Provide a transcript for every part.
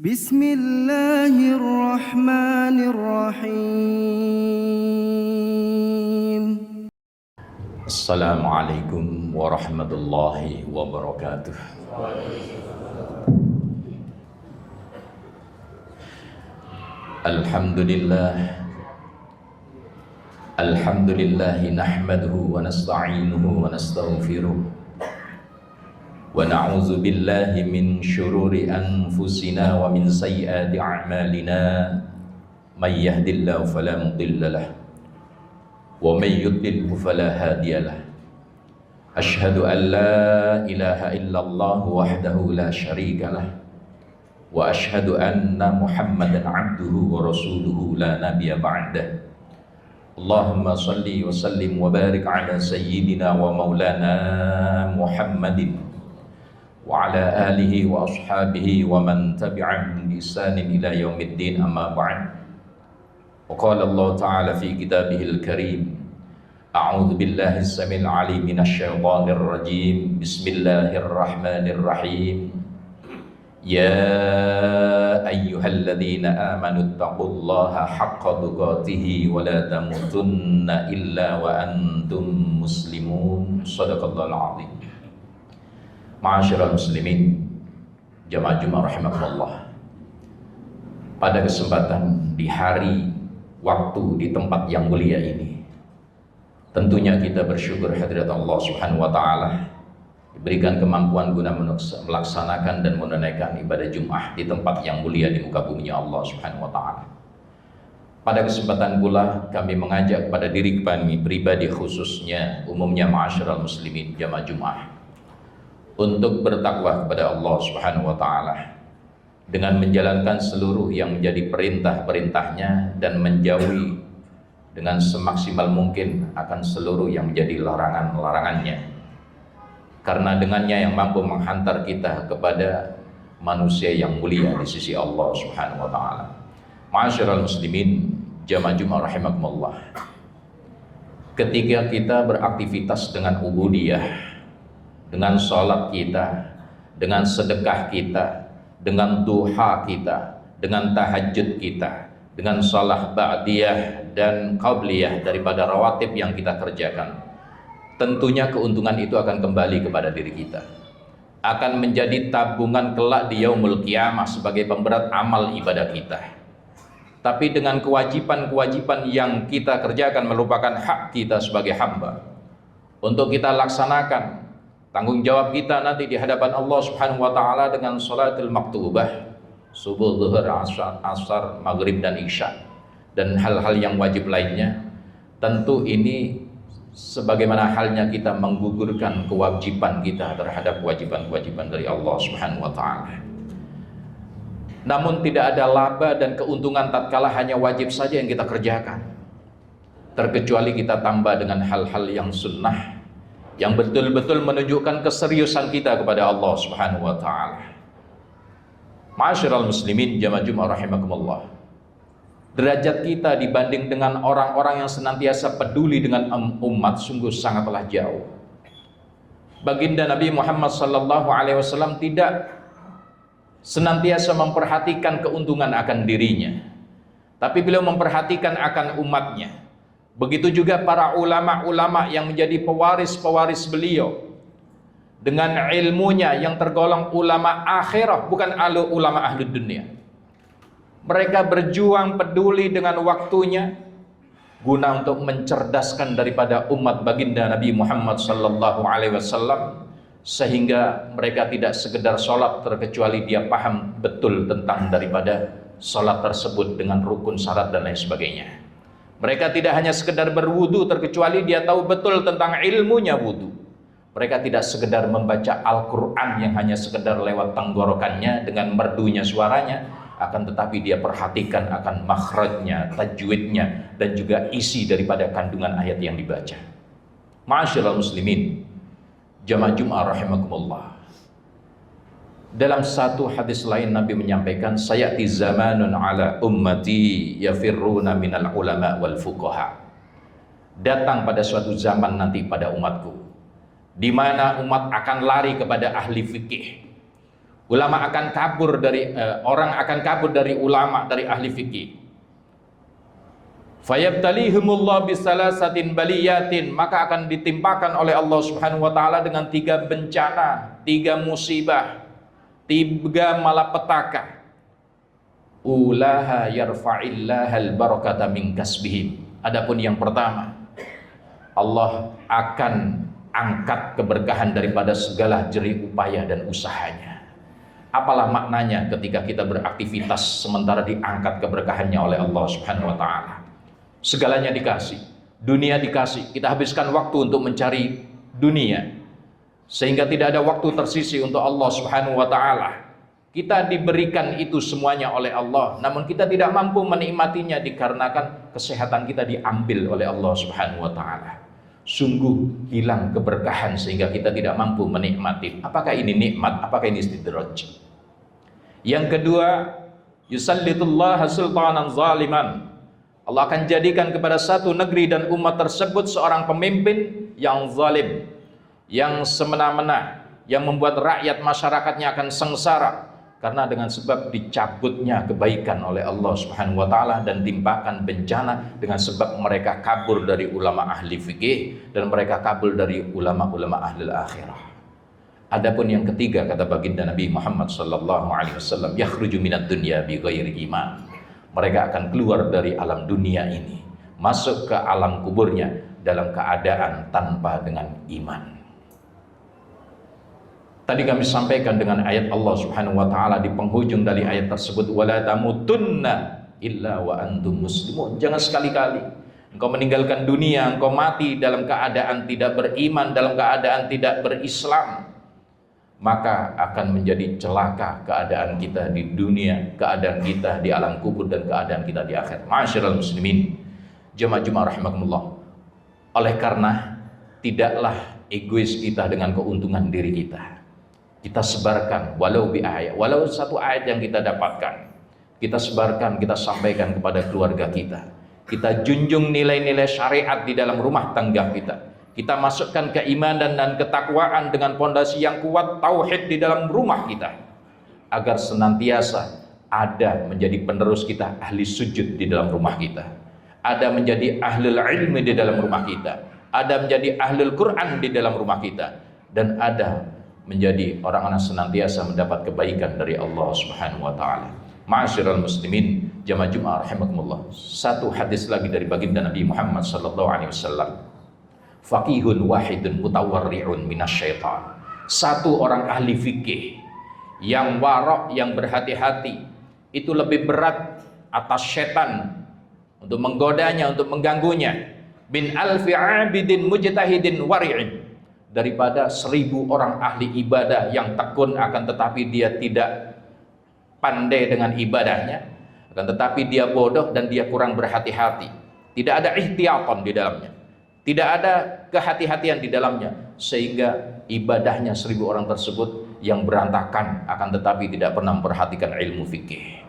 Bismillahirrahmanirrahim. Assalamualaikum warahmatullahi wabarakatuh. Alhamdulillah nahmaduhu wa nasta'inuhu wa nastaghfiruh wa na'udzu billahi min syururi anfusina wa min sayyiati a'malina may yahdihillahu fala mudilla lahu wa may yudlilhu fala hadiya lahu. Asyhadu an la ilaha illallah wahdahu la syarika lah wa asyhadu anna Muhammadan abduhu wa rasuluhu la nabiyya ba'dah. Allahumma salli wa sallim wa barik ala sayyidina wa maulana Muhammadin wa ala alihi wa ashabihi wa man tabi'ahum bi ihsanin ila yaumiddin, amma ba'd. Wa qala Allah ta'ala fi kitabihil karim, a'udzu billahi as-sami'il 'alim minasy syaithanir rajim. Bismillahirrahmanirrahim. Ya ayyuhalladzina amanu taqullaha haqqa tuqatih wa la tamutunna illa wa antum muslimun. Shadaqallahul 'azim. Ma'asyiral muslimin, jamaah Jumat rahimakumullah. Pada kesempatan di hari, waktu, di tempat yang mulia ini, tentunya kita bersyukur hadirat Allah Subhanahu wa taala diberikan kemampuan guna melaksanakan dan menunaikan ibadah Jumat di tempat yang mulia di muka bumi Allah Subhanahu wa taala. Pada kesempatan pula kami mengajak pada diri kami pribadi, khususnya umumnya ma'asyiral muslimin jamaah Jumat, untuk bertakwa kepada Allah Subhanahu wa taala dengan menjalankan seluruh yang menjadi perintah-perintahnya dan menjauhi dengan semaksimal mungkin akan seluruh yang menjadi larangan-larangannya, karena dengannya yang mampu menghantar kita kepada manusia yang mulia di sisi Allah Subhanahu wa taala. Ma'asyiral muslimin jamaah Jumat rahimakumullah, ketika kita beraktivitas dengan ubudiyah, dengan sholat kita, dengan sedekah kita, dengan duha kita, dengan tahajud kita, dengan salah ba'diyah dan qabliyah daripada rawatib yang kita kerjakan, tentunya keuntungan itu akan kembali kepada diri kita, akan menjadi tabungan kelak di yaumul qiyamah sebagai pemberat amal ibadah kita. Tapi dengan kewajiban-kewajiban yang kita kerjakan merupakan hak kita sebagai hamba untuk kita laksanakan. Tanggung jawab kita nanti di hadapan Allah Subhanahu wa taala dengan salatul maktubah, subuh, zuhur, asar, maghrib dan isya, dan hal-hal yang wajib lainnya. Tentu ini sebagaimana halnya kita menggugurkan kewajiban kita terhadap kewajiban-kewajiban dari Allah Subhanahu wa taala. Namun tidak ada laba dan keuntungan tatkala hanya wajib saja yang kita kerjakan, terkecuali kita tambah dengan hal-hal yang sunnah, yang betul-betul menunjukkan keseriusan kita kepada Allah Subhanahu wa taala. Ma'asyiral muslimin jamaah Jumat rahimakumullah, derajat kita dibanding dengan orang-orang yang senantiasa peduli dengan umat sungguh sangatlah jauh. Baginda Nabi Muhammad sallallahu alaihi wasallam tidak senantiasa memperhatikan keuntungan akan dirinya, tapi beliau memperhatikan akan umatnya. Begitu juga para ulama-ulama yang menjadi pewaris-pewaris beliau, dengan ilmunya yang tergolong ulama akhirah, bukan ulama ahli dunia. Mereka berjuang peduli dengan waktunya guna untuk mencerdaskan daripada umat baginda Nabi Muhammad sallallahu alaihi wasallam, sehingga mereka tidak sekedar sholat terkecuali dia paham betul tentang daripada sholat tersebut dengan rukun, syarat dan lain sebagainya. Mereka tidak hanya sekedar berwudu terkecuali dia tahu betul tentang ilmunya wudu. Mereka tidak sekedar membaca Al-Quran yang hanya sekedar lewat tenggorokannya dengan merdunya suaranya, akan tetapi dia perhatikan akan makhrajnya, tajwidnya, dan juga isi daripada kandungan ayat yang dibaca. Ma'asyiral muslimin jamaah Jumat rahimakumullah, dalam satu hadis lain Nabi menyampaikan, sayati zamanun ala ummati yafirruna minal ulama wal fuqaha. Datang pada suatu zaman nanti pada umatku, di mana umat akan lari kepada ahli fikih, Ulama akan kabur dari orang akan kabur dari ulama, dari ahli fikih. Fayabtalihumullah bisalasatin baliyatin, maka akan ditimpakan oleh Allah Subhanahu wa taala dengan 3 bencana, 3 musibah, 3 malapetaka. Ulaha yarfa'illahal barakata min kasbihim. Adapun yang pertama, Allah akan angkat keberkahan daripada segala jerih upaya dan usahanya. Apalah maknanya ketika kita beraktivitas sementara diangkat keberkahannya oleh Allah Subhanahu wa taala. Segalanya dikasih, dunia dikasih, kita habiskan waktu untuk mencari dunia sehingga tidak ada waktu tersisi untuk Allah Subhanahu wa taala. Kita diberikan itu semuanya oleh Allah, namun kita tidak mampu menikmatinya dikarenakan kesehatan kita diambil oleh Allah Subhanahu wa taala. Sungguh hilang keberkahan sehingga kita tidak mampu menikmati. Apakah ini nikmat? Apakah ini istidraj? Yang kedua, yusallitullah sultanan zaliman. Allah akan jadikan kepada satu negeri dan umat tersebut seorang pemimpin yang zalim, yang semena-mena, yang membuat rakyat masyarakatnya akan sengsara karena dengan sebab dicabutnya kebaikan oleh Allah Subhanahu wa taala dan timpakan bencana dengan sebab mereka kabur dari ulama ahli fikih dan mereka kabur dari ulama-ulama ahli akhirah. Adapun yang ketiga, kata baginda Nabi Muhammad sallallahu alaihi wasallam, yakhruju minad dunya bi ghairi iman. Mereka akan keluar dari alam dunia ini, masuk ke alam kuburnya dalam keadaan tanpa dengan iman. Tadi kami sampaikan dengan ayat Allah Subhanahu wa taala di penghujung dari ayat tersebut, wala tamutunna illa wa antum muslimun. Jangan sekali-kali engkau meninggalkan dunia, engkau mati dalam keadaan tidak beriman, dalam keadaan tidak berislam, maka akan menjadi celaka keadaan kita di dunia, keadaan kita di alam kubur, dan keadaan kita di akhir. Ma'asyiral muslimin, jemaah Jumat rahimakumullah. Oleh karena tidaklah egois kita dengan keuntungan diri kita. Kita sebarkan walau bi ayat, walau satu ayat yang kita dapatkan, kita sebarkan, kita sampaikan kepada keluarga kita. Kita junjung nilai-nilai syariat di dalam rumah tangga kita. Kita masukkan keimanan dan ketakwaan dengan pondasi yang kuat, tauhid di dalam rumah kita, agar senantiasa ada menjadi penerus kita ahli sujud di dalam rumah kita, ada menjadi ahlul ilmi di dalam rumah kita, ada menjadi ahlul Quran di dalam rumah kita, dan ada menjadi orang-orang senantiasa mendapat kebaikan dari Allah Subhanahu wa taala. Ma'asyiral muslimin, jamaah Jumat rahimakumullah. Satu hadis lagi dari baginda Nabi Muhammad sallallahu alaihi wasallam. Faqihun wahidun mutawarri'un minasyaitan. Satu orang ahli fikih yang warok, yang berhati-hati, itu lebih berat atas setan untuk menggodanya, untuk mengganggunya, bin alfi abidin mujtahidin wari'in, daripada 1000 orang ahli ibadah yang tekun akan tetapi dia tidak pandai dengan ibadahnya, akan tetapi dia bodoh dan dia kurang berhati-hati, tidak ada ihtiyaton di dalamnya, tidak ada kehati-hatian di dalamnya, sehingga ibadahnya 1000 orang tersebut yang berantakan, akan tetapi tidak pernah memperhatikan ilmu fikih.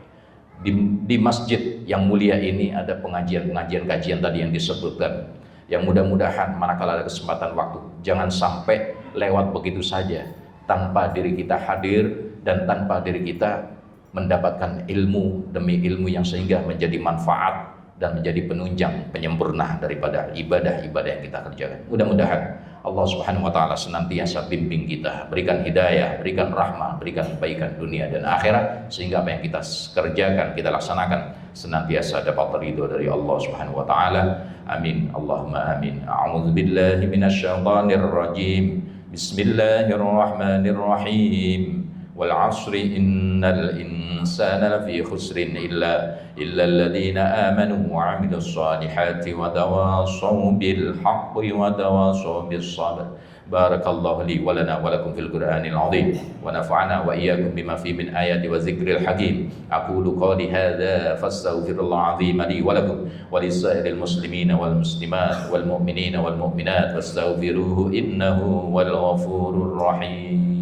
Di masjid yang mulia ini ada pengajian-pengajian kajian tadi yang disebutkan, yang mudah-mudahan manakala ada kesempatan waktu, jangan sampai lewat begitu saja tanpa diri kita hadir dan tanpa diri kita mendapatkan ilmu demi ilmu yang sehingga menjadi manfaat dan menjadi penunjang penyempurna daripada ibadah-ibadah yang kita kerjakan. Mudah-mudahan Allah Subhanahu wa taala senantiasa bimbing kita, berikan hidayah, berikan rahmah, berikan kebaikan dunia dan akhirat, sehingga apa yang kita kerjakan, kita laksanakan senantiasa dapat ridho dari Allah Subhanahu wa taala. Amin. Allahumma amin. A'udzu billahi minasyaitonir rajim. Bismillahirrahmanirrahim. Wal 'asri innal insana lafi khusrin illa alladziina aamanu wa 'amilus shaalihati wa tawashaw bil haqqi wa tawashaw bis sabr. Barakallahu li wa lana wa lakum fil Qur'anil 'azim wa nafa'ana wa iyyakum bima fihi min ayati wa dzikril hakim. Aqulu qawli hadza fastaghfirullahal 'azim li wa lakum wa lisairil muslimina wal muslimat wal mu'minina wal mu'minat wastaghfiruhu innahu wal ghafurur rahim.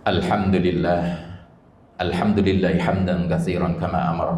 Alhamdulillah, Alhamdulillah hamdan katsiran kama amara.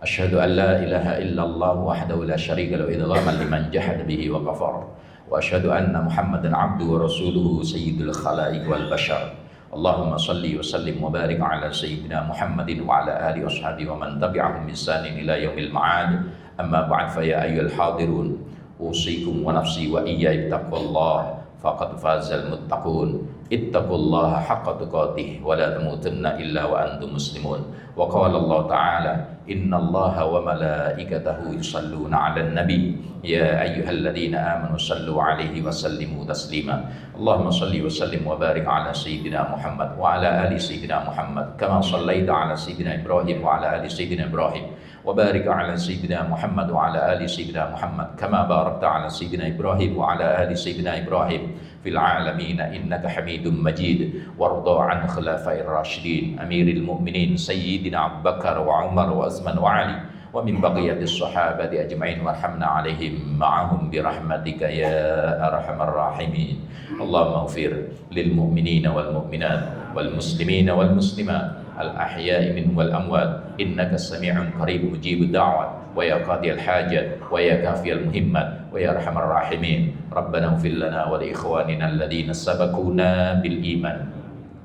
Asyhadu an la ilaha illallah wahdahu la syarika lahu idghaman liman jahada bihi wa kafar. Wa asyhadu anna Muhammadan abduhu wa rasuluhu sayyidul khalaiq wal bashar. Allahumma salli wa sallim wa barik ala sayyidina Muhammadin wa ala alihi wa sahbihi wa man tabi'ahum bi ihsanin ila yaumil ma'ad. Amma ba'd, fa ya ayyuhal hadirun, usikum wa nafsi wa iyya bittaqwallah faqad fazal muttaqun. Ittaqullaha haqqa tuqatih wa la tamutunna illa wa antum muslimun. Wa qala Allah ta'ala, innallaha wa malaikatahu yusalluna 'alan nabi ya ayyuhalladzina amanu sallu 'alaihi wa sallimu taslima. Allahumma salli wa sallim wa barik ala sayyidina Muhammad wa ala ali sayyidina Muhammad kama sallaita ala sayyidina Ibrahim wa ala ali sayyidina Ibrahim wa barik ala sayyidina Muhammad wa ala ali sayyidina Muhammad kama barakta ala sayyidina Ibrahim wa ala ali sayyidina Ibrahim fil alamin innaka Hamidum Majid. Warda an khulafa'ir rasyidin amiril mu'minin sayyidina Abu Bakar wa Umar wa Utsman wa Ali wa min baqiyatis sahabati ajma'in warhamna 'alaihim ma'ahum bi rahmatika ya arhamar rahimin. Allahumma ighfir lil mu'minina wal mu'minat wal muslimina wal muslimat al ahya'i minhum wal amwat innaka sami'un qarib mujibud da'wat wa ya qadiyal hajat wa ya kafiyal muhimmat wa ya arhamar rahimin. Rabbana ighfir lana wa li ikhwanina alladhina sabaquna bil iman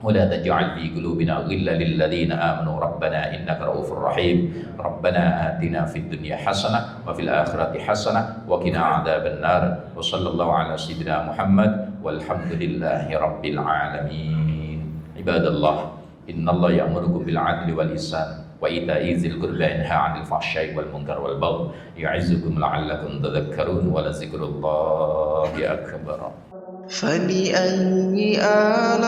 wa la taj'al fi qulubina ghillan lil ladzina amanu rabbana innaka ra'ufur rahim. Rabbana atina fid dunya hasanah wa fil akhirati hasanah wa qina adzaban nar. Wa sallallahu ala sayyidina Muhammad walhamdulillahi rabbil alamin. Ibadallah, innallaha ya'murukum bil 'adli wal ihsan wa ita'i dzil qurba wa yanha 'anil fahsya'i wal munkar wal baghi ya'izukum la'allakum tadhakkarun wa la dzikrullahi akbar. فبأي آلاء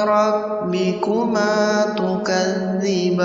ربكما تكذبان